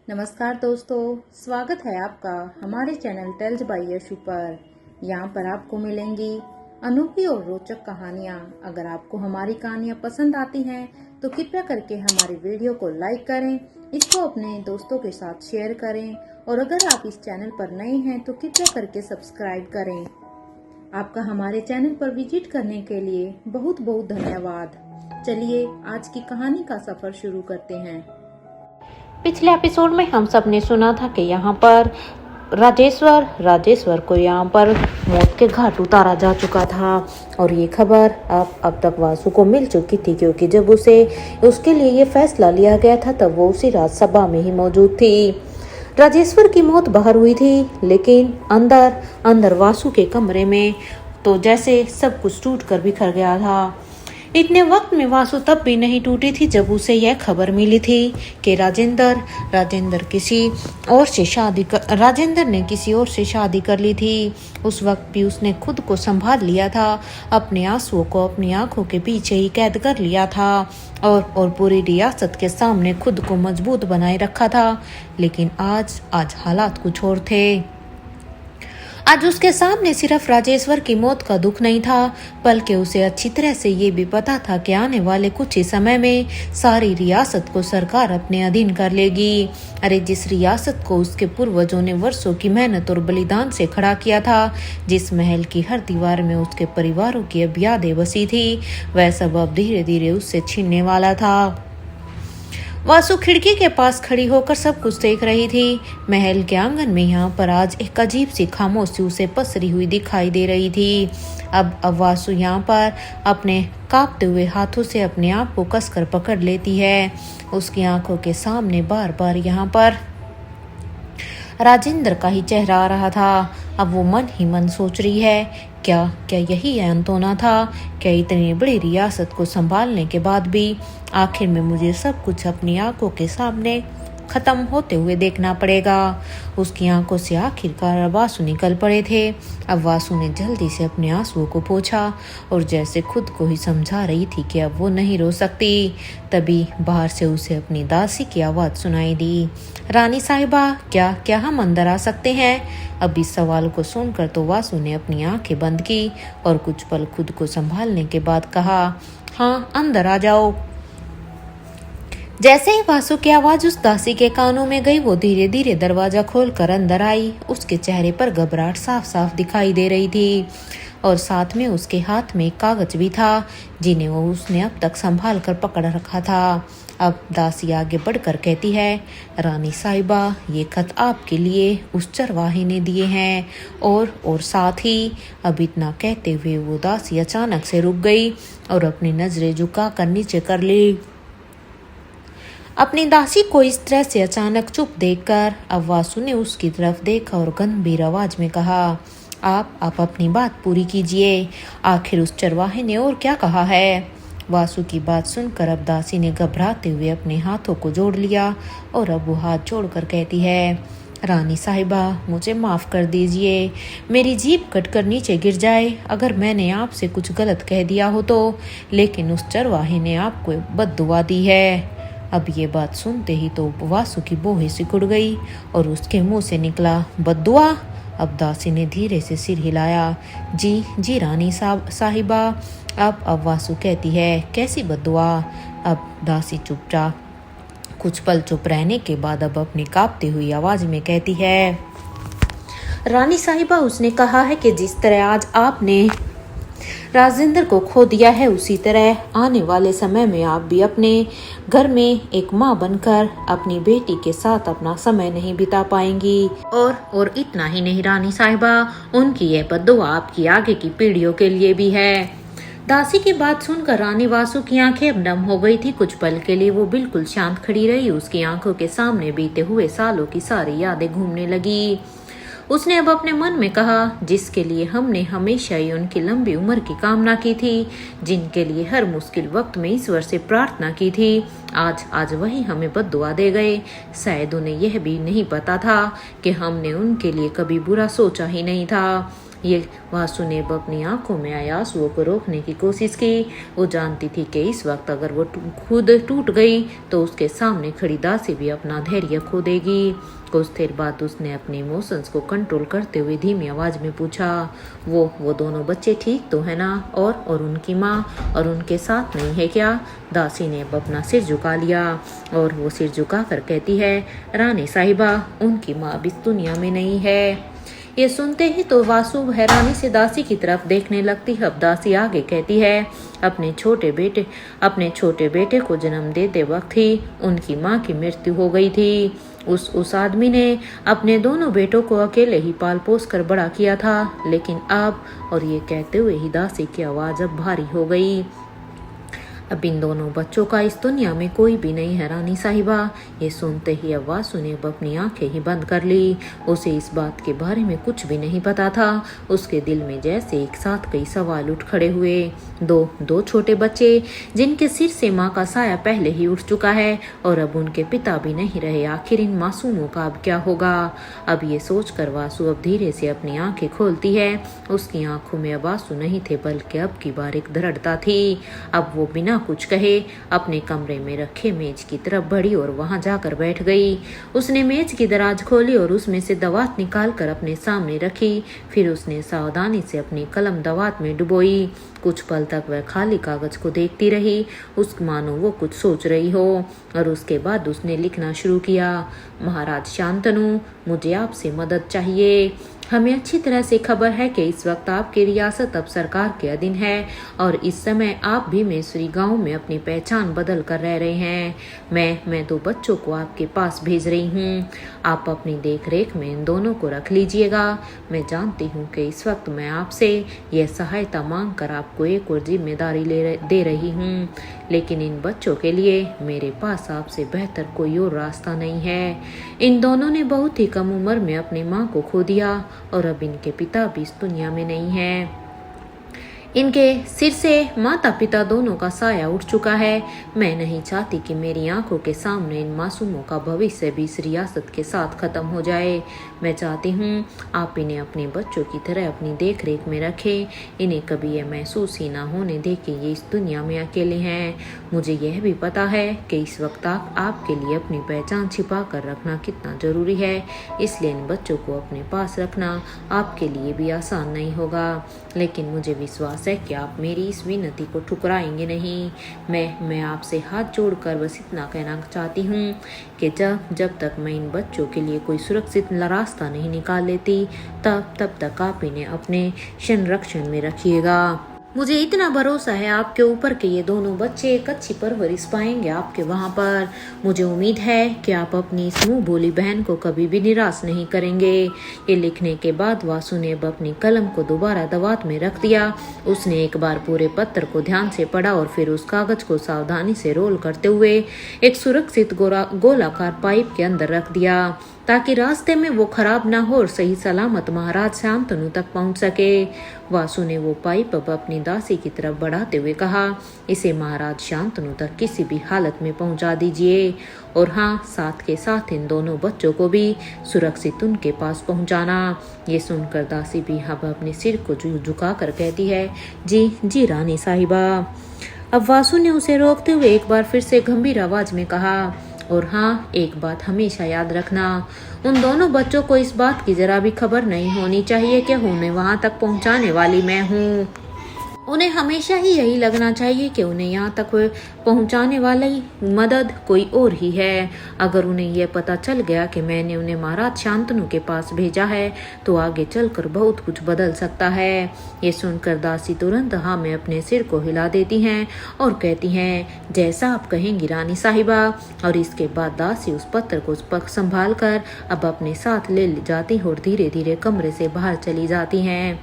नमस्कार दोस्तों, स्वागत है आपका हमारे चैनल टेल्स बाय यशु पर। यहाँ पर आपको मिलेंगी अनोखी और रोचक कहानियाँ। अगर आपको हमारी कहानियाँ पसंद आती हैं तो कृपया करके हमारी वीडियो को लाइक करें, इसको अपने दोस्तों के साथ शेयर करें और अगर आप इस चैनल पर नए हैं तो कृपया करके सब्सक्राइब करें। आपका हमारे चैनल पर विजिट करने के लिए बहुत बहुत धन्यवाद। चलिए आज की कहानी का सफर शुरू करते हैं। पिछले एपिसोड में हम सब ने सुना था कि यहाँ पर राजेश्वर को यहाँ पर मौत के घाट उतारा जा चुका था और ये खबर अब तक वासु को मिल चुकी थी, क्योंकि जब उसके लिए ये फैसला लिया गया था तब वो उसी रात सभा में ही मौजूद थी। राजेश्वर की मौत बाहर हुई थी, लेकिन अंदर वासु के कमरे में तो जैसे सब कुछ टूट कर बिखर गया था। इतने वक्त में वासु तब भी नहीं टूटी थी जब उसे यह खबर मिली थी कि राजेंद्र ने किसी और से शादी कर ली थी। उस वक्त भी उसने खुद को संभाल लिया था, अपने आंसुओं को अपनी आंखों के पीछे ही कैद कर लिया था और पूरी रियासत के सामने खुद को मजबूत बनाए रखा था। लेकिन आज हालात कुछ और थे। आज उसके सामने सिर्फ राजेश्वर की मौत का दुख नहीं था, बल्कि उसे अच्छी तरह से ये भी पता था कि आने वाले कुछ ही समय में सारी रियासत को सरकार अपने अधीन कर लेगी। अरे जिस रियासत को उसके पूर्वजों ने वर्षों की मेहनत और बलिदान से खड़ा किया था, जिस महल की हर दीवार में उसके परिवारों की अब यादें बसी थी, वह सब अब धीरे धीरे उससे छीनने वाला था। वासु खिड़की के पास खड़ी होकर सब कुछ देख रही थी। महल के आंगन में यहाँ पर आज एक अजीब सी खामोशी उसे पसरी हुई दिखाई दे रही थी। अब वासु यहाँ पर अपने कांपते हुए हाथों से अपने आप को कसकर पकड़ लेती है। उसकी आंखों के सामने बार बार यहाँ पर राजेंद्र का ही चेहरा आ रहा था। अब वो मन ही मन सोच रही है, क्या यही अंत होना था? क्या इतनी बड़ी रियासत को संभालने के बाद भी आखिर में मुझे सब कुछ अपनी आंखों के सामने खत्म होते हुए देखना पड़ेगा? उसकी आंखों से आखिरकार वासु निकल पड़े थे। अब वासु ने जल्दी से अपने आंसुओं को पोंछा और जैसे खुद को ही समझा रही थी कि अब वो नहीं रो सकती, तभी बाहर से उसे अपनी दासी की आवाज सुनाई दी। रानी साहिबा, क्या हम अंदर आ सकते हैं? अब इस सवाल को सुनकर तो वासु ने अपनी आंखें बंद की और कुछ पल खुद को संभालने के बाद कहा, हाँ अंदर आ जाओ। जैसे ही वासु की आवाज उस दासी के कानों में गई, वो धीरे धीरे दरवाजा खोलकर अंदर आई। उसके चेहरे पर घबराहट साफ साफ दिखाई दे रही थी और साथ में उसके हाथ में एक कागज भी था, जिन्हें वो उसने अब तक संभाल कर पकड़ रखा था। अब दासी आगे बढ़कर कहती है, रानी साहिबा, ये खत आपके लिए उस चरवाहे ने दिए हैं और साथ ही। अब इतना कहते हुए वो दासी अचानक से रुक गई और अपनी नजरें झुकाकर नीचे कर ली। अपनी दासी को इस तरह से अचानक चुप देखकर अब वासु ने उसकी तरफ देखा और गंभीर आवाज में कहा, आप अपनी बात पूरी कीजिए। आखिर उस चरवाहे ने और क्या कहा है? वासु की बात सुनकर अब दासी ने घबराते हुए अपने हाथों को जोड़ लिया और अब वो हाथ जोड़कर कहती है, रानी साहिबा, मुझे माफ कर दीजिए। मेरी जीभ कटकर नीचे गिर जाए अगर मैंने आपसे कुछ गलत कह दिया हो तो, लेकिन उस चरवाहे ने आपको बद्दुआ दी है। अब ये बात सुनते ही तो वासु की बोहें सिकुड़ गई और उसके मुंह से निकला, बद्दुआ? अब दासी ने धीरे से सिर हिलाया, जी रानी साहिबा। अब वासु कहती है, कैसी बद्दुआ? अब दासी चुपचाप कुछ पल चुप रहने के बाद अब अपनी कांपती हुई आवाज में कहती है, रानी साहिबा, उसने कहा है कि जिस तरह आज आपने राजेंद्र को खो दिया है, उसी तरह आने वाले समय में आप भी अपने घर में एक माँ बनकर अपनी बेटी के साथ अपना समय नहीं बिता पाएंगी। और इतना ही नहीं रानी साहिबा, उनकी यह बद्दुआ आपकी आगे की पीढ़ियों के लिए भी है। दासी की बात सुनकर रानी वासु की आंखें अब नम हो गई थी। कुछ पल के लिए वो बिल्कुल शांत खड़ी रही। उसकी आंखों के सामने बीते हुए सालों की सारी यादें घूमने लगी। उसने अब अपने मन में कहा, जिसके लिए हमने हमेशा ही उनकी लंबी उम्र की कामना की थी, जिनके लिए हर मुश्किल वक्त में ईश्वर से प्रार्थना की थी, आज वही हमें बद्दुआ दे गए। शायद उन्हें यह भी नहीं पता था कि हमने उनके लिए कभी बुरा सोचा ही नहीं था। ये वासु ने अपनी आंखों में आए आंसुओं को रोकने की कोशिश की। वो जानती थी कि इस वक्त अगर वो खुद टूट गई तो उसके सामने खड़ी दासी भी अपना धैर्य खो देगी। कुछ देर बाद उसने अपने इमोशंस को कंट्रोल करते हुए धीमी आवाज में पूछा, वो दोनों बच्चे ठीक तो है ना? और उनकी माँ और उनके साथ नहीं है क्या? दासी ने अब अपना सिर झुका लिया और वो सिर झुका कर कहती है, रानी साहिबा, उनकी माँ अब इस दुनिया में नहीं है। ये सुनते ही तो वासु हैरानी से दासी की तरफ देखने लगती। अब दासी आगे कहती है, अपने छोटे बेटे को जन्म देते वक्त ही उनकी माँ की मृत्यु हो गई थी। उस आदमी ने अपने दोनों बेटों को अकेले ही पाल पोस कर बड़ा किया था, लेकिन अब, और ये कहते हुए ही दासी की आवाज अब भारी हो गई, अब इन दोनों बच्चों का इस दुनिया में कोई भी नहीं है रानी साहिबा। ये सुनते ही अब वासु ने अपनी आंखें ही बंद कर ली। उसे इस बात के बारे में कुछ भी नहीं पता था। उसके दिल में जैसे एक साथ कई सवाल उठ खड़े हुए। दो छोटे बच्चे जिनके सिर से माँ का साया पहले ही उठ चुका है और अब उनके पिता भी नहीं रहे। आखिर इन मासूमों का अब क्या होगा? अब ये सोचकर वासु अब धीरे से अपनी आंखें खोलती है। उसकी आंखों में अब आंसू नहीं थे, बल्कि अब की बार एक दृढ़ता थी। अब वो बिना कुछ कहे अपने कमरे में रखे मेज की तरफ बढ़ी और वहां जाकर बैठ गई। उसने मेज की दराज खोली और उसमें से दवात निकालकर अपने सामने रखी। फिर उसने सावधानी से अपनी कलम दवात में डुबोई। कुछ पल तक वह खाली कागज को देखती रही, उस मानो वो कुछ सोच रही हो। और उसके बाद उसने लिखना शुरू किया, महाराज शांतनु, मुझे आपसे मदद चाहिए। हमें अच्छी तरह से खबर है कि इस वक्त आपकी रियासत अब सरकार के अधीन है और इस समय आप भी मेसरी गांव में अपनी पहचान बदल कर रह रहे हैं। मैं 2 बच्चों को आपके पास भेज रही हूँ। आप अपनी देख रेख में इन दोनों को रख लीजिएगा। मैं जानती हूँ कि इस वक्त मैं आपसे यह सहायता मांग कर आपको एक और जिम्मेदारी दे रही हूँ, लेकिन इन बच्चों के लिए मेरे पास आपसे बेहतर कोई और रास्ता नहीं है। इन दोनों ने बहुत ही कम उम्र में अपनी माँ को खो दिया और अब इनके पिता भी इस दुनिया में नहीं है। इनके सिर से माता पिता दोनों का साया उठ चुका है। मैं नहीं चाहती कि मेरी आंखों के सामने इन मासूमों का भविष्य भी इस रियासत के साथ खत्म हो जाए। मैं चाहती हूँ आप इन्हें अपने बच्चों की तरह अपनी देख रेख में रखें। इन्हें कभी यह महसूस ही ना होने दे कि ये इस दुनिया में अकेले हैं। मुझे यह भी पता है कि इस वक्त आपके लिए अपनी पहचान छिपा कर रखना कितना जरूरी है, इसलिए इन बच्चों को अपने पास रखना आपके लिए भी आसान नहीं होगा, लेकिन मुझे विश्वास है कि आप मेरी इस विनती को ठुकराएंगे नहीं। मैं आपसे हाथ जोड़कर बस इतना कहना चाहती हूँ कि जब तक मैं इन बच्चों के लिए कोई सुरक्षित रास्ता नहीं निकाल लेती, तब तक आप इन्हें अपने संरक्षण में रखिएगा। मुझे इतना भरोसा है आपके ऊपर कि ये दोनों बच्चे एक अच्छी परवरिश पाएंगे आपके वहाँ पर। मुझे उम्मीद है कि आप अपनी इस मुँह बोली बहन को कभी भी निराश नहीं करेंगे। ये लिखने के बाद वासु ने अब अपनी कलम को दोबारा दवात में रख दिया। उसने एक बार पूरे पत्र को ध्यान से पढ़ा और फिर उस कागज को सावधानी से रोल करते हुए एक सुरक्षित गोलाकार पाइप के अंदर रख दिया, ताकि रास्ते में वो खराब ना हो और सही सलामत महाराज शांतनु तक पहुंच सके। वासु ने वो पाइप अब अपनी दासी की तरफ बढ़ाते हुए कहा, इसे महाराज शांतनु तक किसी भी हालत में पहुंचा दीजिए, और हाँ, साथ के साथ इन दोनों बच्चों को भी सुरक्षित उनके पास पहुंचाना। ये सुनकर दासी भी अब अपने सिर को झुका कर कहती है, जी रानी साहिबा। अब वासु ने उसे रोकते हुए एक बार फिर से गंभीर आवाज में कहा, और हाँ, एक बात हमेशा याद रखना, उन दोनों बच्चों को इस बात की जरा भी खबर नहीं होनी चाहिए कि उन्हें वहां तक पहुंचाने वाली मैं हूँ। उन्हें हमेशा ही यही लगना चाहिए कि उन्हें यहाँ तक पहुँचाने वाली मदद कोई और ही है। अगर उन्हें यह पता चल गया कि मैंने उन्हें महाराज शांतनु के पास भेजा है तो आगे चलकर बहुत कुछ बदल सकता है। ये सुनकर दासी तुरंत हाँ में अपने सिर को हिला देती हैं और कहती हैं, जैसा आप कहेंगी रानी साहिबा। और इसके बाद दासी उस पत्थर को संभाल कर अब अपने साथ ले जाती और धीरे धीरे कमरे से बाहर चली जाती हैं।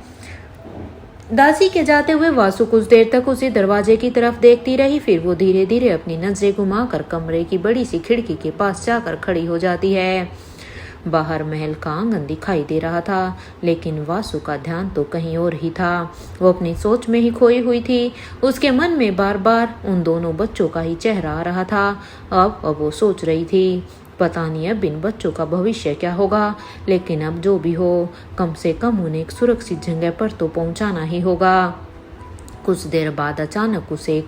दासी के जाते हुए वासु कुछ देर तक उसी दरवाजे की तरफ देखती रही। फिर वो धीरे धीरे अपनी नजरें घुमाकर कमरे की बड़ी सी खिड़की के पास जाकर खड़ी हो जाती है। बाहर महल का आंगन दिखाई दे रहा था, लेकिन वासु का ध्यान तो कहीं और ही था। वो अपनी सोच में ही खोई हुई थी। उसके मन में बार बार उन दोनों बच्चों का ही चेहरा आ रहा था। अब वो सोच रही थी, पता नहीं अब इन बच्चों का भविष्य क्या होगा, लेकिन अब जो भी हो कम से कम उन्हें एक सुरक्षित जगह पर तो पहुंचाना ही होगा। कुछ देर बाद अचानक उसे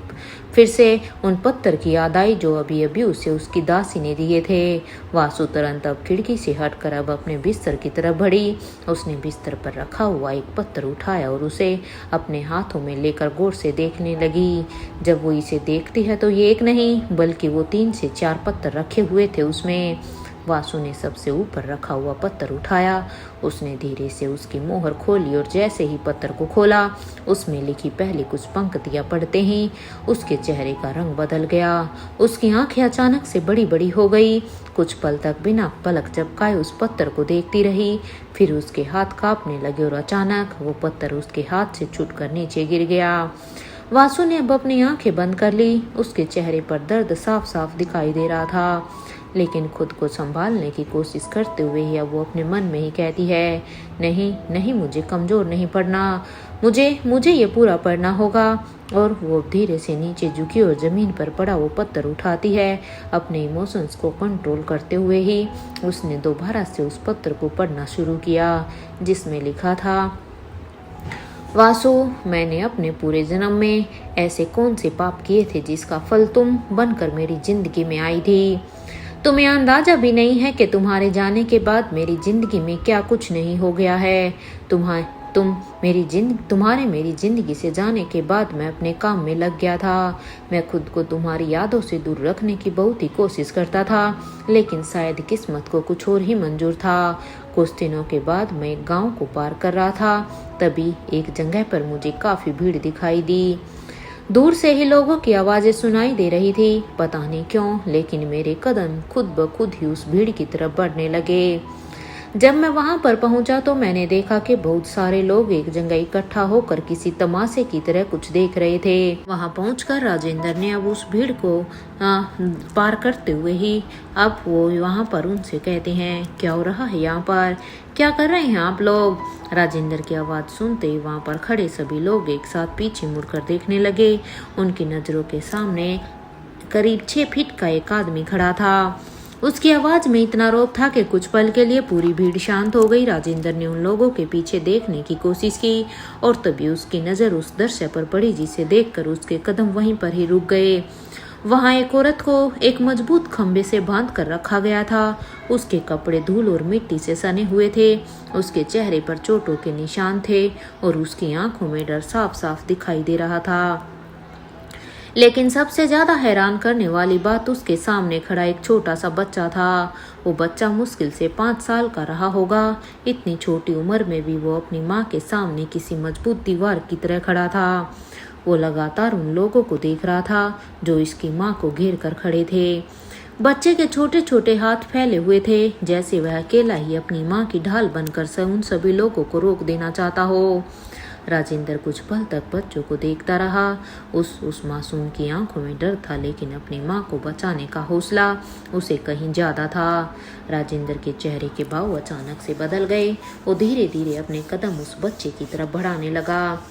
फिर से उन पत्थर की याद आई जो अभी अभी उसे उसकी दासी ने दिए थे। वासु तुरंत अब खिड़की से हटकर अब अपने बिस्तर की तरफ बढ़ी। उसने बिस्तर पर रखा हुआ एक पत्थर उठाया और उसे अपने हाथों में लेकर गौर से देखने लगी। जब वो इसे देखती है तो ये एक नहीं बल्कि वो 3 से 4 पत्थर रखे हुए थे उसमें। वासु ने सबसे ऊपर रखा हुआ पत्थर उठाया। उसने धीरे से उसकी मोहर खोली और जैसे ही पत्थर को खोला उसमें लिखी पहली कुछ पंक्तियां पढ़ते ही उसके चेहरे का रंग बदल गया। उसकी आंखें अचानक से बड़ी बड़ी हो गई। कुछ पल तक बिना पलक झपकाए उस पत्थर को देखती रही। फिर उसके हाथ कांपने लगे और अचानक वो पत्थर उसके हाथ से छूटकर नीचे गिर गया। वासु ने अब अपनी आंखें बंद कर ली। उसके चेहरे पर दर्द साफ साफ दिखाई दे रहा था, लेकिन खुद को संभालने की कोशिश करते हुए ही अब वो अपने मन में ही कहती है, नहीं नहीं, मुझे कमज़ोर नहीं पड़ना, मुझे ये पूरा पढ़ना होगा। और वो धीरे से नीचे झुकी और ज़मीन पर पड़ा वो पत्थर उठाती है। अपने इमोशंस को कंट्रोल करते हुए ही उसने दोबारा से उस पत्थर को पढ़ना शुरू किया जिसमें लिखा था, वासु, मैंने अपने पूरे जन्म में ऐसे कौन से पाप किए थे जिसका फल तुम बनकर मेरी जिंदगी में आई थी। तुम्हें अंदाजा भी नहीं है कि तुम्हारे जाने के बाद मेरी जिंदगी में क्या कुछ नहीं हो गया है। तुम्हारे मेरी जिंदगी से जाने के बाद मैं अपने काम में लग गया था। मैं खुद को तुम्हारी यादों से दूर रखने की बहुत ही कोशिश करता था, लेकिन शायद किस्मत को कुछ और ही मंजूर था। कुछ दिनों के बाद मैं एक गांव को पार कर रहा था, तभी एक जगह पर मुझे काफी भीड़ दिखाई दी। दूर से ही लोगों की आवाजें सुनाई दे रही थी। पता नहीं क्यों, लेकिन मेरे कदम खुद ब खुद ही उस भीड़ की तरफ बढ़ने लगे। जब मैं वहां पर पहुंचा तो मैंने देखा कि बहुत सारे लोग एक जगह इकट्ठा होकर किसी तमाशे की तरह कुछ देख रहे थे। वहां पहुंचकर राजेंद्र ने अब उस भीड़ को पार करते हुए ही अब वो वहां पर उनसे कहते हैं, क्या हो रहा है यहाँ पर, क्या कर रहे हैं आप लोग। राजेंद्र की आवाज सुनते ही वहां पर खड़े सभी लोग एक साथ पीछे मुड़कर देखने लगे। उनकी नजरों के सामने करीब 6 फीट का एक आदमी खड़ा था। उसकी आवाज में इतना रोब था कि कुछ पल के लिए पूरी भीड़ शांत हो गई। राजेंद्र ने उन लोगों के पीछे देखने की कोशिश की और तभी उसकी नजर उस दृश्य पर पड़ी जिसे देखकर उसके कदम वहीं पर ही रुक गए। वहां एक औरत को एक मजबूत खंबे से बांध कर रखा गया था। उसके कपड़े धूल और मिट्टी से सने हुए थे। उसके चेहरे पर चोटों के निशान थे और उसकी आंखों में डर साफ साफ दिखाई दे रहा था। लेकिन सबसे ज्यादा हैरान करने वाली बात उसके सामने खड़ा एक छोटा सा बच्चा था। वो बच्चा मुश्किल से 5 साल का रहा होगा। इतनी छोटी उम्र में भी वो अपनी माँ के सामने किसी मजबूत दीवार की तरह खड़ा था। वो लगातार उन लोगों को देख रहा था जो इसकी माँ को घेर कर खड़े थे। बच्चे के छोटे छोटे हाथ फैले हुए थे, जैसे वह अकेला ही अपनी माँ की ढाल बनकर उन सभी लोगों को रोक देना चाहता हो। राजेंद्र कुछ पल तक बच्चों को देखता रहा। उस मासूम की आंखों में डर था, लेकिन अपनी माँ को बचाने का हौसला उसे कहीं ज्यादा था। राजेंद्र के चेहरे के भाव अचानक से बदल गए। वो धीरे धीरे अपने कदम उस बच्चे की तरफ बढ़ाने लगा।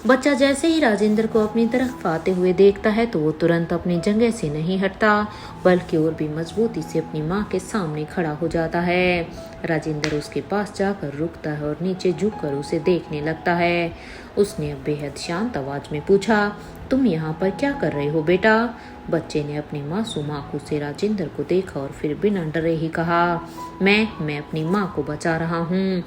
बच्चा जैसे ही राजेंद्र को अपनी तरफ आते हुए देखता है तो वो तुरंत अपनी जगह से नहीं हटता, बल्कि और भी मजबूती से अपनी माँ के सामने खड़ा हो जाता है। राजेंद्र उसके पास जाकर रुकता है और नीचे झुककर उसे देखने लगता है। उसने अब बेहद शांत आवाज में पूछा, तुम यहाँ पर क्या कर रहे हो बेटा। बच्चे ने अपनी मासूम आंखों से राजेंद्र को देखा और फिर बिना डरे ही कहा, मैं अपनी माँ को बचा रहा हूँ।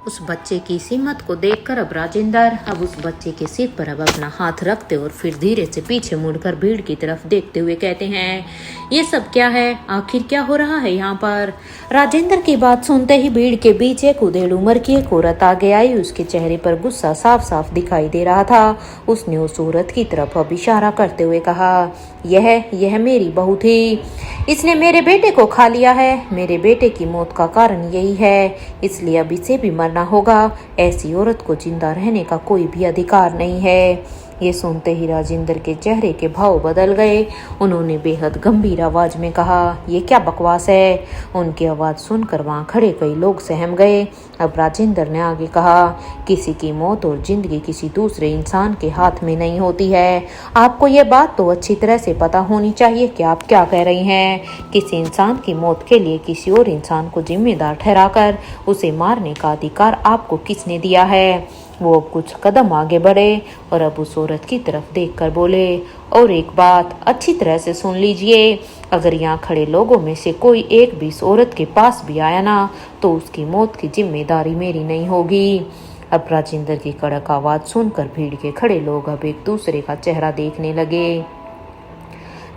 उस बच्चे की इस हिम्मत को देखकर अब राजेंद्र अब उस बच्चे के सिर पर अब अपना हाथ रखते और फिर धीरे से पीछे मुड़कर भीड़ की तरफ देखते हुए कहते हैं, ये सब क्या है, आखिर क्या हो रहा है यहाँ पर। राजेंद्र की बात सुनते ही भीड़ के बीच एक उधेड़ उम्र की एक औरत आगे आई। उसके चेहरे पर गुस्सा साफ साफ दिखाई दे रहा था। उसने उस औरत की तरफ अब इशारा करते हुए कहा, यह मेरी बहू थी, इसने मेरे बेटे को खा लिया है। मेरे बेटे की मौत का कारण यही है, इसलिए अब इसे भी मरना होगा। ऐसी औरत को जिंदा रहने का कोई भी अधिकार नहीं है। ये सुनते ही राजेंद्र के चेहरे के भाव बदल गए। उन्होंने बेहद गंभीर आवाज में कहा, ये क्या बकवास है। उनकी आवाज सुनकर वहां खड़े कई लोग सहम गए। अब राजेंद्र ने आगे कहा, किसी की मौत और जिंदगी किसी दूसरे इंसान के हाथ में नहीं होती है। आपको ये बात तो अच्छी तरह से पता होनी चाहिए कि आप क्या कह रही हैं। किसी इंसान की मौत के लिए किसी और इंसान को जिम्मेदार ठहराकर उसे मारने का अधिकार आपको किसने दिया है। वो कुछ कदम आगे बढ़े और अब उस औरत की तरफ देखकर बोले, और एक बात अच्छी तरह से सुन लीजिए, अगर यहाँ खड़े लोगों में से कोई एक भी इस औरत के पास भी आया ना, तो उसकी मौत की जिम्मेदारी मेरी नहीं होगी। अब राजेंद्र की कड़क आवाज सुनकर भीड़ के खड़े लोग अब एक दूसरे का चेहरा देखने लगे,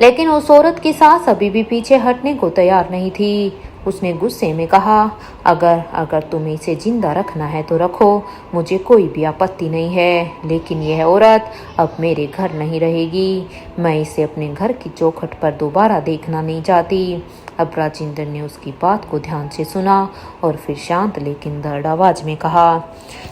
लेकिन उस औरत की सांस अभी भी पीछे हटने को तैयार नहीं थी। उसने गुस्से में कहा, अगर तुम्हें इसे जिंदा रखना है तो रखो, मुझे कोई भी आपत्ति नहीं है, लेकिन यह औरत अब मेरे घर नहीं रहेगी। मैं इसे अपने घर की चौखट पर दोबारा देखना नहीं चाहती। अब राजेंद्र ने उसकी बात को ध्यान से सुना और फिर शांत लेकिन दृढ़ आवाज में कहा,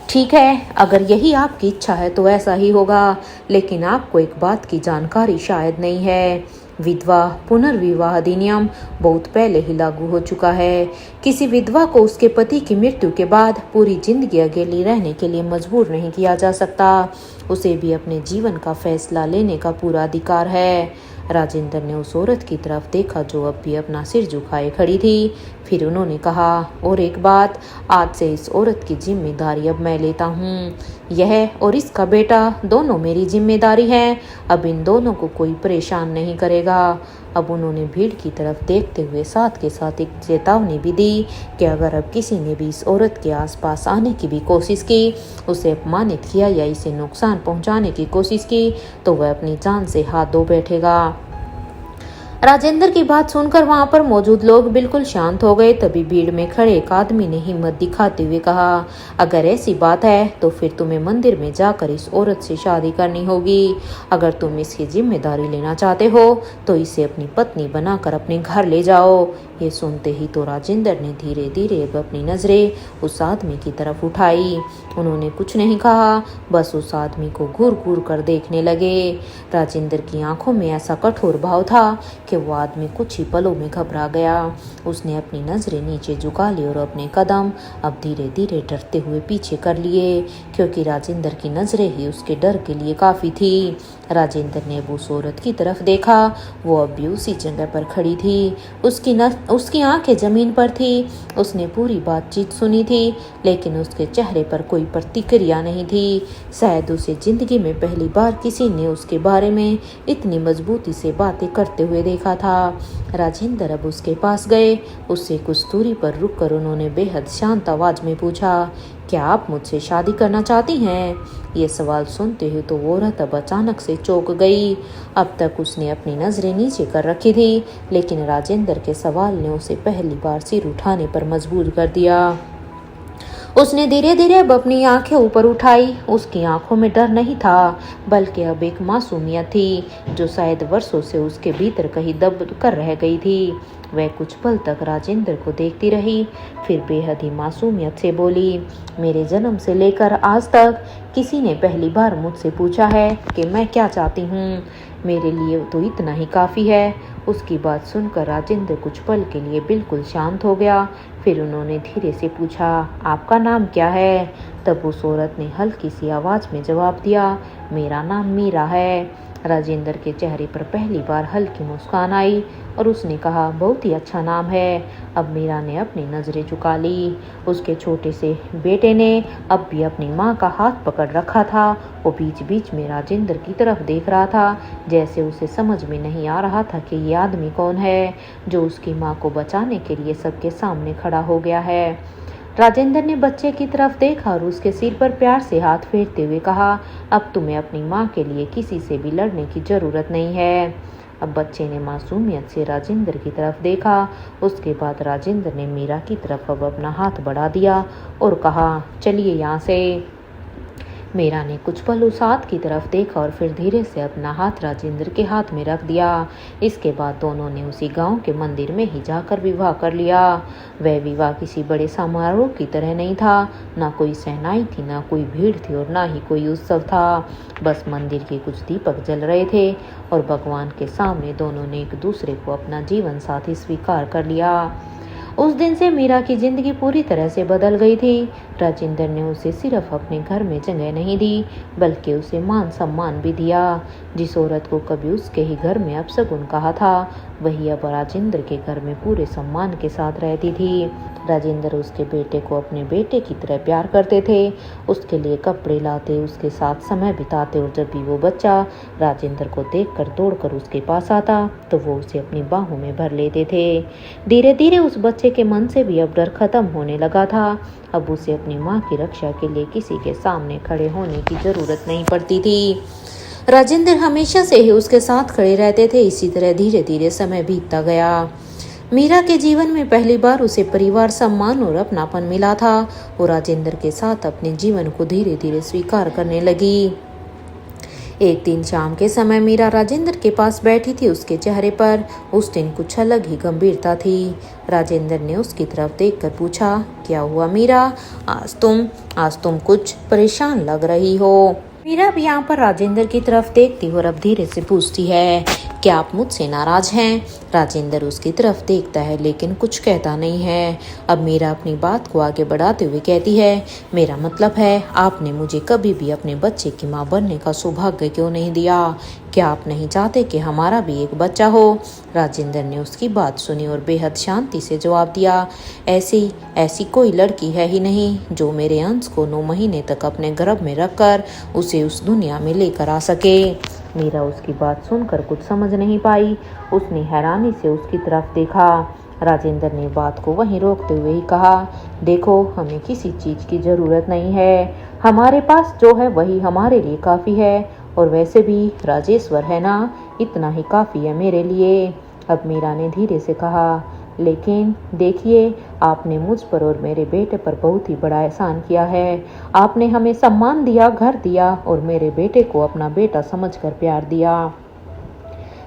ठीक है, अगर यही आपकी इच्छा है तो ऐसा ही होगा, लेकिन आपको एक बात की जानकारी शायद नहीं है। विधवा पुनर्विवाह अधिनियम बहुत पहले ही लागू हो चुका है। किसी विधवा को उसके पति की मृत्यु के बाद पूरी जिंदगी अकेली रहने के लिए मजबूर नहीं किया जा सकता। उसे भी अपने जीवन का फैसला लेने का पूरा अधिकार है। राजेंद्र ने उस औरत की तरफ देखा जो अब भी अपना सिर झुकाए खड़ी थी। फिर उन्होंने कहा, और एक बात, आज से इस औरत की जिम्मेदारी अब मैं लेता हूँ। यह और इसका बेटा दोनों मेरी जिम्मेदारी है। अब इन दोनों को कोई परेशान नहीं करेगा। अब उन्होंने भीड़ की तरफ देखते हुए साथ के साथ एक चेतावनी भी दी कि अगर अब किसी ने भी इस औरत के आसपास आने की भी कोशिश की, उसे अपमानित किया या इसे नुकसान पहुंचाने की कोशिश की, तो वह अपनी जान से हाथ धो बैठेगा। राजेंद्र की बात सुनकर वहां पर मौजूद लोग बिल्कुल शांत हो गए। तभी भीड़ में खड़े एक आदमी ने हिम्मत दिखाते हुए कहा, अगर ऐसी बात है तो फिर तुम्हें मंदिर में जाकर इस औरत से शादी करनी होगी। अगर तुम इसकी जिम्मेदारी लेना चाहते हो तो इसे अपनी पत्नी बनाकर अपने घर ले जाओ। ये सुनते ही तो राजेंद्र ने धीरे धीरे अपनी नजरें उस आदमी की तरफ उठाई। उन्होंने कुछ नहीं कहा, बस उस आदमी को घूर घूर कर देखने लगे। राजेंद्र की आंखों में ऐसा कठोर भाव था कि वो आदमी कुछ ही पलों में घबरा गया। उसने अपनी नजरें नीचे झुका ली और अपने कदम अब धीरे धीरे डरते हुए पीछे कर लिए, क्योंकि राजेंद्र की नजरें ही उसके डर के लिए काफी थी। राजेंद्र ने अब उस औरत की तरफ देखा। वो अब भी उसी जगह पर खड़ी थी। उसकी आंखें जमीन पर थी। उसने पूरी बातचीत सुनी थी, लेकिन उसके चेहरे पर कोई प्रतिक्रिया नहीं थी। शायद उसे जिंदगी में पहली बार किसी ने उसके बारे में इतनी मजबूती से बातें करते हुए देखा था। राजेंद्र अब उसके पास गए। उससे कुछ दूरी पर रुककर उन्होंने बेहद शांत आवाज में पूछा, क्या आप मुझसे शादी करना चाहती हैं? ये सवाल सुनते ही तो वो औरत अब अचानक से चौंक गई। अब तक उसने अपनी नजरें नीचे कर रखी थी, लेकिन राजेंद्र के सवाल ने उसे पहली बार सिर उठाने पर मजबूर कर दिया। उसने धीरे धीरे अब अपनी आंखें ऊपर उठाई। उसकी आंखों में डर नहीं था, बल्कि अब एक मासूमियत थी जो शायद वर्षों से उसके भीतर कहीं दब कर रह गई थी। वह कुछ पल तक राजेंद्र को देखती रही, फिर बेहद ही मासूमियत से बोली, मेरे जन्म से लेकर आज तक किसी ने पहली बार मुझसे पूछा है कि मैं क्या चाहती हूँ। मेरे लिए तो इतना ही काफ़ी है। उसकी बात सुनकर राजेंद्र कुछ पल के लिए बिल्कुल शांत हो गया। फिर उन्होंने धीरे से पूछा, आपका नाम क्या है? तब उस औरत ने हल्की सी आवाज़ में जवाब दिया, मेरा नाम मीरा है। राजेंद्र के चेहरे पर पहली बार हल्की मुस्कान आई और उसने कहा, बहुत ही अच्छा नाम है। अब मीरा ने अपनी नज़रें झुका ली। उसके छोटे से बेटे ने अब भी अपनी माँ का हाथ पकड़ रखा था। वो बीच बीच में राजेंद्र की तरफ देख रहा था, जैसे उसे समझ में नहीं आ रहा था कि ये आदमी कौन है जो उसकी माँ को बचाने के लिए सबके सामने खड़ा हो गया है। राजेंद्र ने बच्चे की तरफ देखा और उसके सिर पर प्यार से हाथ फेरते हुए कहा, अब तुम्हें अपनी माँ के लिए किसी से भी लड़ने की जरूरत नहीं है। अब बच्चे ने मासूमियत से राजेंद्र की तरफ देखा। उसके बाद राजेंद्र ने मीरा की तरफ अब अपना हाथ बढ़ा दिया और कहा, चलिए यहाँ से। मीरा ने कुछ पल उस हाथ की तरफ देखा और फिर धीरे से अपना हाथ राजेंद्र के हाथ में रख दिया। इसके बाद दोनों ने उसी गांव के मंदिर में ही जाकर विवाह कर लिया। वह विवाह किसी बड़े समारोह की तरह नहीं था। ना कोई सहनाई थी, ना कोई भीड़ थी और ना ही कोई उत्सव था। बस मंदिर के कुछ दीपक जल रहे थे और भगवान के सामने दोनों ने एक दूसरे को अपना जीवन साथी स्वीकार कर लिया। उस दिन से मीरा की जिंदगी पूरी तरह से बदल गई थी। राजेंद्र ने उसे सिर्फ अपने घर में जगह नहीं दी, बल्कि उसे मान सम्मान भी दिया। जिस औरत को कभी उसके ही घर में अपशगुन कहा था, वही अब राजेंद्र के घर में पूरे सम्मान के साथ रहती थी। राजेंद्र उसके बेटे को अपने बेटे की तरह प्यार करते थे, उसके लिए कपड़े लाते, उसके साथ समय बिताते और जब भी वो बच्चा राजेंद्र को देखकर दौड़कर उसके पास आता तो वो उसे अपनी बाहों में भर लेते थे। धीरे धीरे उस बच्चे के मन से भी अब डर खत्म होने लगा था। अब उसे अपनी माँ की रक्षा के लिए किसी के सामने खड़े होने की जरूरत नहीं पड़ती थी। राजेंद्र हमेशा से ही उसके साथ खड़े रहते थे। इसी तरह धीरे धीरे समय बीतता गया। मीरा के जीवन में पहली बार उसे परिवार, सम्मान और अपनापन मिला था। वो राजेंद्र के साथ अपने जीवन को धीरे धीरे स्वीकार करने लगी। एक दिन शाम के समय मीरा राजेंद्र के पास बैठी थी। उसके चेहरे पर उस दिन कुछ अलग ही गंभीरता थी। राजेंद्र ने उसकी तरफ देखकर पूछा, क्या हुआ मीरा? आज तुम कुछ परेशान लग रही हो। मीरा भी यहाँ पर राजेंद्र की तरफ देखती और अब धीरे से पूछती है, क्या आप मुझसे नाराज हैं? राजेंद्र उसकी तरफ देखता है लेकिन कुछ कहता नहीं है। अब मीरा अपनी बात को आगे बढ़ाते हुए कहती है, मेरा मतलब है आपने मुझे कभी भी अपने बच्चे की माँ बनने का सौभाग्य क्यों नहीं दिया? क्या आप नहीं चाहते कि हमारा भी एक बच्चा हो? राजेंद्र ने उसकी बात सुनी और बेहद शांति से जवाब दिया, ऐसी कोई लड़की है ही नहीं जो मेरे अंश को 9 महीने तक अपने गर्भ में रखकर उसे उस दुनिया में लेकर आ सके। मीरा उसकी बात सुनकर कुछ समझ नहीं पाई। उसने हैरानी से उसकी तरफ देखा। राजेंद्र ने बात को वहीं रोकते हुए ही कहा, देखो, हमें किसी चीज की जरूरत नहीं है। हमारे पास जो है वही हमारे लिए काफी है, और वैसे भी राजेश्वर है ना, इतना ही काफी है मेरे लिए। अब मीरा ने धीरे से कहा, लेकिन देखिए, आपने मुझ पर और मेरे बेटे पर बहुत ही बड़ा एहसान किया है। आपने हमें सम्मान दिया, घर दिया और मेरे बेटे को अपना बेटा समझकर प्यार दिया।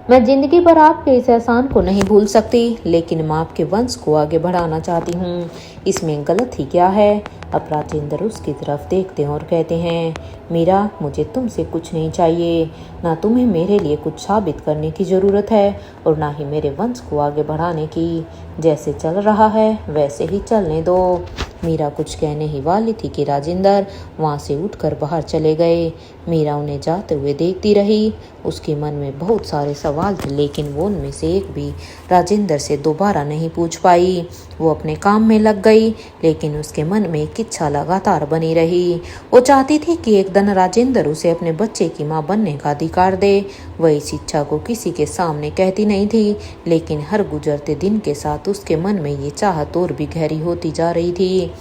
मैं जिंदगी भर आपके इस एहसान को नहीं भूल सकती, लेकिन मैं आपके वंश को आगे बढ़ाना चाहती हूँ। इसमें गलत ही क्या है? अब राजेंद्र उसकी तरफ देखते हैं और कहते हैं, मीरा, मुझे तुमसे कुछ नहीं चाहिए। ना तुम्हें मेरे लिए कुछ साबित करने की ज़रूरत है और ना ही मेरे वंश को आगे बढ़ाने की। जैसे चल रहा है वैसे ही चलने दो। मीरा कुछ कहने ही वाली थी कि राजेंद्र वहाँ से उठकर बाहर चले गए। मीरा उन्हें जाते हुए देखती रही। उसके मन में बहुत सारे सवाल थे, लेकिन वो उनमें से एक भी राजेंद्र से दोबारा नहीं पूछ पाई। वो अपने काम में लग गई, लेकिन उसके मन में एक इच्छा लगातार बनी रही। वो चाहती थी कि एक दिन राजेंद्र उसे अपने बच्चे की माँ बनने का अधिकार दे। वह इस इच्छा को किसी के सामने कहती नहीं थी, लेकिन हर गुजरते दिन के साथ उसके मन में ये चाहत और भी गहरी होती जा रही थी।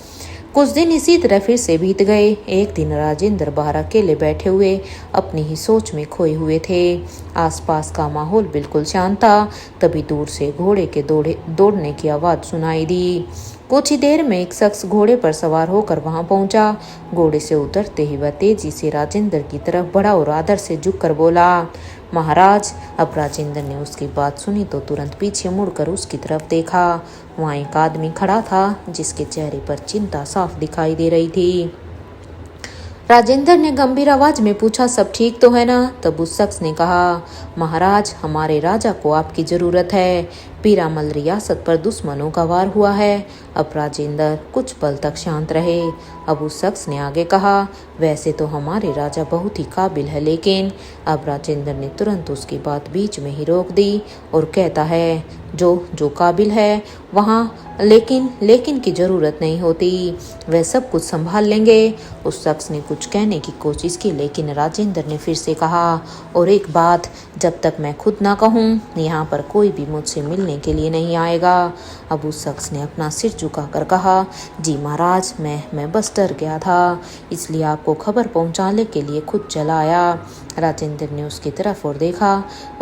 कुछ दिन इसी तरह फिर से बीत गए। एक दिन राजेंद्र बाहर अकेले बैठे हुए अपनी ही सोच में खोए हुए थे। आसपास का माहौल बिल्कुल शांत था। तभी दूर से घोड़े के दौड़ने की आवाज़ सुनाई दी। कुछ ही देर में एक शख्स घोड़े पर सवार होकर वहां पहुंचा। घोड़े से उतरते ही वह तेजी से राजेंद्र की तरफ बढ़ा और आदर से झुककर बोला, महाराज। अब राजेंद्र ने उसकी बात सुनी तो तुरंत पीछे मुड़कर उसकी तरफ देखा। वहाँ एक आदमी खड़ा था जिसके चेहरे पर चिंता साफ दिखाई दे रही थी। राजेंद्र ने गंभीर आवाज में पूछा, सब ठीक तो है ना? तब उस शख्स ने कहा, महाराज, हमारे राजा को आपकी जरूरत है। पीरामल रियासत पर दुश्मनों का वार हुआ है। अब राजेंद्र कुछ पल तक शांत रहे। अब उस शख्स ने आगे कहा, वैसे तो हमारे राजा बहुत ही काबिल है, लेकिन अब राजेंद्र ने तुरंत उसकी बात बीच में ही रोक दी और कहता है, जो काबिल है वहाँ लेकिन की जरूरत नहीं होती। वह सब कुछ संभाल लेंगे। उस शख्स ने कुछ कहने की कोशिश की, लेकिन राजेंद्र ने फिर से कहा, और एक बात, जब तक मैं खुद ना कहूँ यहाँ पर कोई भी मुझसे मिलने के लिए नहीं आएगा। अब उस शख्स ने अपना सिर झुकाकर कहा, जी महाराज, मैं बस डर गया था, इसलिए आपको खबर पहुँचाने के लिए खुद चला आया। राजेंद्र ने उसकी तरफ और देखा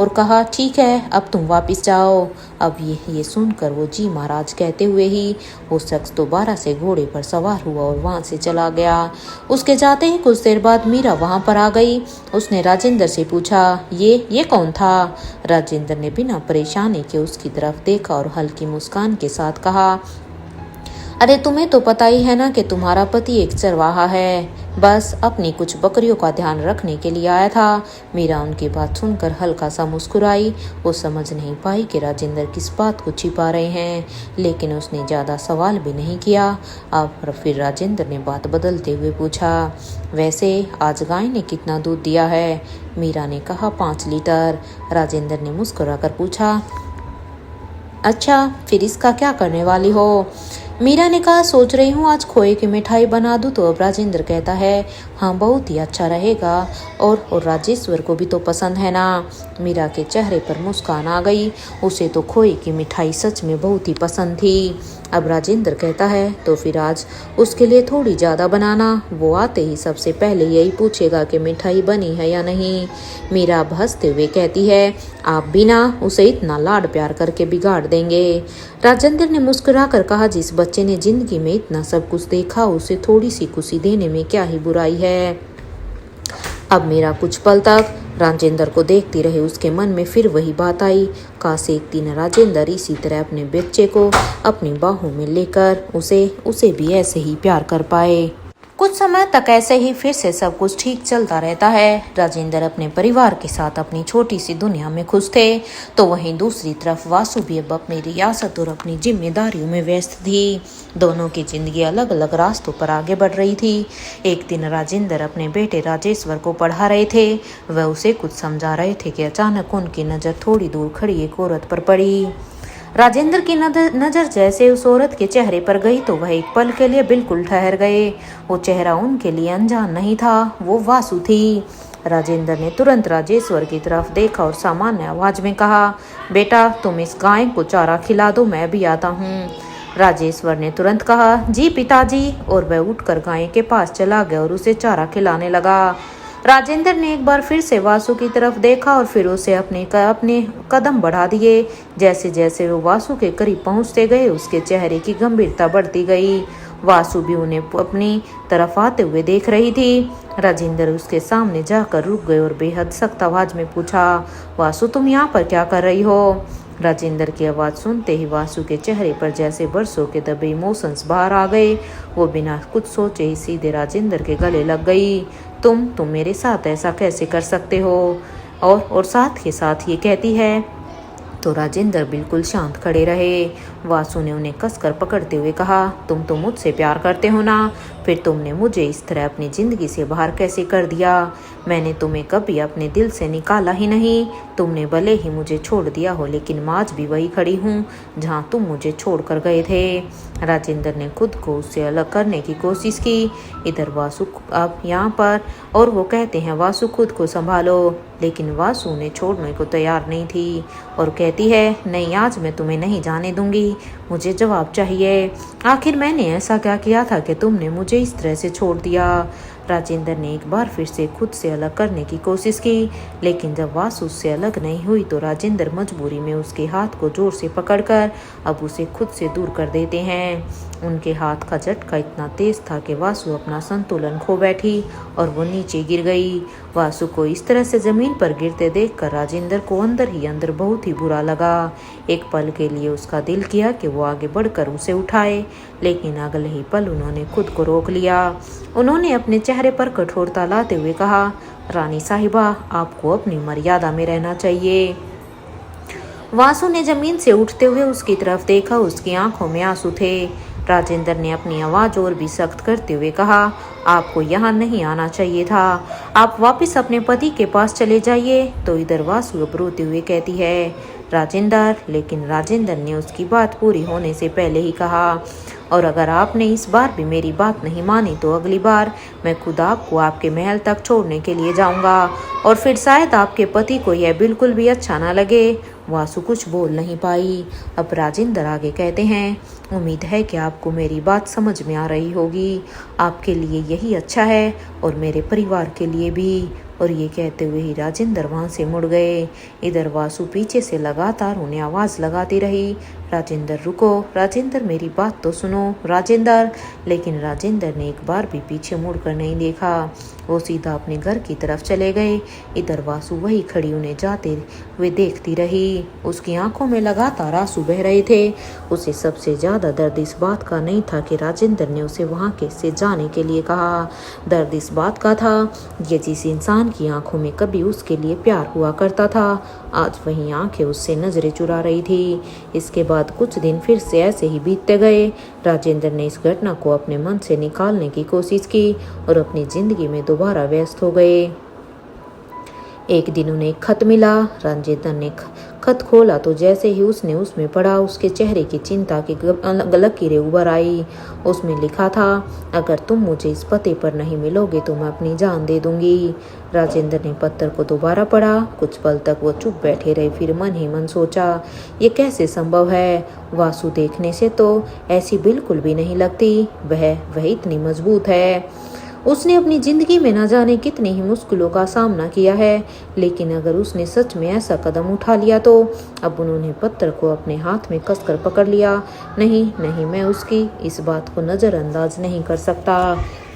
और कहा, ठीक है, अब तुम वापस जाओ। अब ये सुनकर वो जी महाराज कहते हुए ही वो शख्स दोबारा से घोड़े पर सवार हुआ और वहां से चला गया। उसके जाते ही कुछ देर बाद मीरा वहां पर आ गई। उसने राजेंद्र से पूछा, ये कौन था? राजेंद्र ने बिना परेशानी के उसकी तरफ देखा और हल्की मुस्कान के साथ कहा, अरे तुम्हें तो पता ही है ना कि तुम्हारा पति एक चरवाहा है, बस अपनी कुछ बकरियों का ध्यान रखने के लिए आया था। मीरा उनकी बात सुनकर हल्का सा मुस्कुराई। वो समझ नहीं पाई कि राजेंद्र किस बात को छिपा रहे हैं, लेकिन उसने ज्यादा सवाल भी नहीं किया। अब फिर राजेंद्र ने बात बदलते हुए पूछा, वैसे आज गाय ने कितना दूध दिया है? मीरा ने कहा, 5 लीटर। राजेंद्र ने मुस्कुराकर पूछा, अच्छा, फिर इसका क्या करने वाली हो? मीरा ने कहा, सोच रही हूँ आज खोए की मिठाई बना दूँ। तो अब राजेंद्र कहता है, हाँ बहुत ही अच्छा रहेगा, और राजेश्वर को भी तो पसंद है ना। मीरा के चेहरे पर मुस्कान आ गई। उसे तो खोए की मिठाई सच में बहुत ही पसंद थी। अब राजेंद्र कहता है, तो फिर आज उसके लिए थोड़ी ज़्यादा बनाना। वो आते ही सबसे पहले यही पूछेगा कि मिठाई बनी है या नहीं। मीरा अब हंसते हुए कहती है, आप भी ना उसे इतना लाड प्यार करके बिगाड़ देंगे। राजेंद्र ने मुस्कुराकर कहा, जिस बच्चे ने जिंदगी में इतना सब कुछ देखा, उसे थोड़ी सी खुशी देने में क्या ही बुराई है। अब मीरा कुछ पल तक राजेंद्र को देखती रही। उसके मन में फिर वही बात आई, काश एक दिन राजेंद्र इसी तरह अपने बच्चे को अपनी बाहों में लेकर उसे भी ऐसे ही प्यार कर पाए। कुछ समय तक ऐसे ही फिर से सब कुछ ठीक चलता रहता है। राजेंद्र अपने परिवार के साथ अपनी छोटी सी दुनिया में खुश थे, तो वहीं दूसरी तरफ वासु भी अब अपनी रियासत और अपनी जिम्मेदारियों में व्यस्त थी। दोनों की जिंदगी अलग अलग रास्तों पर आगे बढ़ रही थी। एक दिन राजेंद्र अपने बेटे राजेश्वर को पढ़ा रहे थे। वह उसे कुछ समझा रहे थे कि अचानक उनकी नज़र थोड़ी दूर खड़ी एक औरत पर पड़ी। राजेंद्र की नजर जैसे उस औरत के चेहरे पर गई तो वह एक पल के लिए बिल्कुल ठहर गए। वो चेहरा उनके लिए अनजान नहीं था, वो वासु थी। राजेंद्र ने तुरंत राजेश्वर की तरफ देखा और सामान्य आवाज में कहा, बेटा तुम इस गाय को चारा खिला दो, मैं भी आता हूँ। राजेश्वर ने तुरंत कहा, जी पिताजी, और वह उठकर गाय के पास चला गया और उसे चारा खिलाने लगा। राजेंद्र ने एक बार फिर से वासु की तरफ देखा और फिर उसे अपने कदम बढ़ा दिए। जैसे जैसे वो वासु के करीब पहुंचते गए, उसके चेहरे की गंभीरता बढ़ती गई। वासु भी उन्हें अपनी तरफ आते हुए देख रही थी। राजेंद्र उसके सामने जाकर रुक गए और बेहद सख्त आवाज में पूछा, वासु तुम यहाँ पर क्या कर रही हो? राजेंद्र की आवाज सुनते ही वासु के चेहरे पर जैसे बरसों के दबे इमोशंस बाहर आ गए। वो बिना कुछ सोचे ही सीधे राजेंद्र के गले लग गई। तुम मेरे साथ ऐसा कैसे कर सकते हो? और साथ के साथ ये कहती है। तो राजेंद्र बिल्कुल शांत खड़े रहे। वासु ने उन्हें कसकर पकड़ते हुए कहा, तुम तो मुझसे प्यार करते हो ना, फिर तुमने मुझे इस तरह अपनी जिंदगी से बाहर कैसे कर दिया? मैंने तुम्हें कभी अपने दिल से निकाला ही नहीं। तुमने भले ही मुझे छोड़ दिया हो, लेकिन मैं आज भी वही खड़ी हूँ जहाँ तुम मुझे छोड़ कर गए थे। राजेंद्र ने खुद को उससे अलग करने की कोशिश की। इधर वासु अब यहाँ पर और वो कहते हैं, वासु खुद को संभालो, लेकिन वासु उन्हें छोड़ने को तैयार नहीं थी और कहती है, नहीं आज मैं तुम्हें नहीं जाने दूंगी, मुझे जवाब चाहिए। आखिर मैंने ऐसा क्या किया था कि तुमने मुझे इस तरह से छोड़ दिया? राजेंद्र ने एक बार फिर से खुद से अलग करने की कोशिश की, लेकिन जब वासु उससे अलग नहीं हुई तो राजेंद्र मजबूरी में उसके हाथ को जोर से पकड़कर अब उसे खुद से दूर कर देते हैं। उनके हाथ का झटका इतना तेज था कि वासु अपना संतुलन खो बैठी और वो नीचे गिर गई। वासु को इस तरह से जमीन पर गिरते देखकर राजेंद्र को अंदर ही अंदर बहुत ही बुरा लगा। एक पल के लिए उसका दिल किया कि वो आगे बढ़कर उसे उठाए, लेकिन अगले ही पल उन्होंने खुद को रोक लिया। उन्होंने अपने चेहरे पर कठोरता लाते हुए कहा, रानी साहिबा, आपको अपनी मर्यादा में रहना चाहिए। वासु ने जमीन से उठते हुए उसकी तरफ देखा। उसकी आंखों में आंसू थे। राजेंद्र ने अपनी आवाज और भी सख्त करते हुए कहा, आपको यहाँ नहीं आना चाहिए था, आप वापस अपने पति के पास चले जाइए। तो इधर वासु अब रोते हुए कहती है, राजेंद्र, लेकिन राजेंद्र ने उसकी बात पूरी होने से पहले ही कहा, और अगर आपने इस बार भी मेरी बात नहीं मानी तो अगली बार मैं खुद आपको आपके महल तक छोड़ने के लिए जाऊंगा, और फिर शायद आपके पति को यह बिल्कुल भी अच्छा ना लगे। वासु कुछ बोल नहीं पाई। अब राजेंद्र आगे कहते हैं, उम्मीद है कि आपको मेरी बात समझ में आ रही होगी। आपके लिए यही अच्छा है और मेरे परिवार के लिए भी। और ये कहते हुए ही राजेंद्र वहां से मुड़ गए। इधर वासु पीछे से लगातार उन्हें आवाज़ लगाती रही, राजेंद्र रुको, राजेंद्र मेरी बात तो सुनो राजेंद्र। लेकिन राजेंद्र ने एक बार भी पीछे मुड़कर नहीं देखा। वो सीधा अपने घर की तरफ चले गए। इधर वासु वही खड़ी उन्हें जाते हुए देखती रही। उसकी आंखों में लगातार आंसू बह रहे थे। उसे सबसे ज़्यादा दर्द इस बात का नहीं था कि राजेंद्र ने उसे वहाँ के से जाने के लिए कहा। दर्द इस बात का था, ये जिस इंसान की आंखों में कभी उसके लिए प्यार हुआ करता था, आज वही आंखें उससे नजरें चुरा रही थी। इसके बाद कुछ दिन फिर से ऐसे ही बीतते गए। राजेंद्र ने इस घटना को अपने मन से निकालने की कोशिश की और अपनी जिंदगी में दोबारा व्यस्त हो गए। एक दिन उन्हें एक खत मिला। राजेंद्र ने खत खोला तो जैसे ही उसने उसमें पढ़ा, उसके चेहरे की चिंता की लकीरें उभर आई। उसमें लिखा था, अगर तुम मुझे इस पते पर नहीं मिलोगे तो मैं अपनी जान दे दूंगी। राजेंद्र ने पत्र को दोबारा पढ़ा। कुछ पल तक वो चुप बैठे रहे, फिर मन ही मन सोचा, ये कैसे संभव है? वासु देखने से तो ऐसी बिल्कुल भी नहीं लगती। वह इतनी मजबूत है। उसने अपनी जिंदगी में न जाने कितनी ही मुश्किलों का सामना किया है, लेकिन अगर उसने सच में ऐसा कदम उठा लिया तो। अब उन्होंने पत्थर को अपने हाथ में कसकर पकड़ लिया। नहीं, मैं उसकी इस बात को नज़रअंदाज नहीं कर सकता।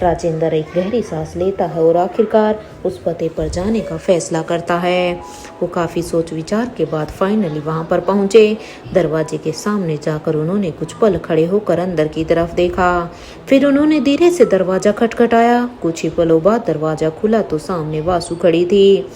राजेंद्र एक गहरी सांस लेता है और आखिरकार उस पते पर जाने का फैसला करता है। वो काफ़ी सोच विचार के बाद फाइनली वहाँ पर पहुँचे। दरवाजे के सामने जाकर उन्होंने कुछ पल खड़े होकर अंदर की तरफ देखा। फिर उन्होंने धीरे से दरवाज़ा खटखटाया। कुछ ही पलों बाद दरवाज़ा खुला तो सामने वासु खड़ी थी।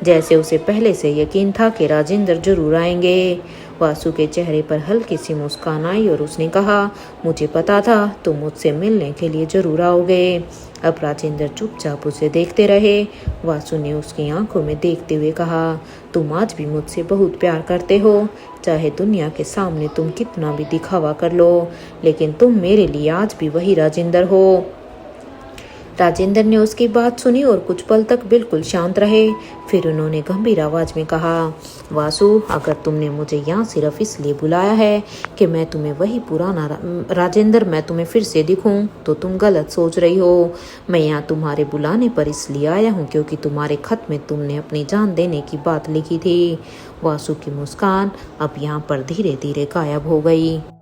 जैसे उसे पहले से यकीन था कि राजेंद्र जरूर आएंगे। वासु के चेहरे पर हल्की सी मुस्कान आई और उसने कहा, मुझे पता था तुम मुझसे मिलने के लिए जरूर आओगे। अब राजेंद्र चुपचाप उसे देखते रहे। वासु ने उसकी आंखों में देखते हुए कहा, तुम आज भी मुझसे बहुत प्यार करते हो। चाहे दुनिया के सामने तुम कितना भी दिखावा कर लो, लेकिन तुम मेरे लिए आज भी वही राजेंद्र हो। राजेंद्र ने उसकी बात सुनी और कुछ पल तक बिल्कुल शांत रहे। फिर उन्होंने गंभीर आवाज में कहा, वासु, अगर तुमने मुझे यहाँ सिर्फ इसलिए बुलाया है कि मैं तुम्हें वही पुराना राजेंद्र मैं तुम्हें फिर से दिखूं, तो तुम गलत सोच रही हो। मैं यहाँ तुम्हारे बुलाने पर इसलिए आया हूँ क्योंकि तुम्हारे खत में तुमने अपनी जान देने की बात लिखी थी। वासु की मुस्कान अब यहाँ पर धीरे धीरे गायब हो गई।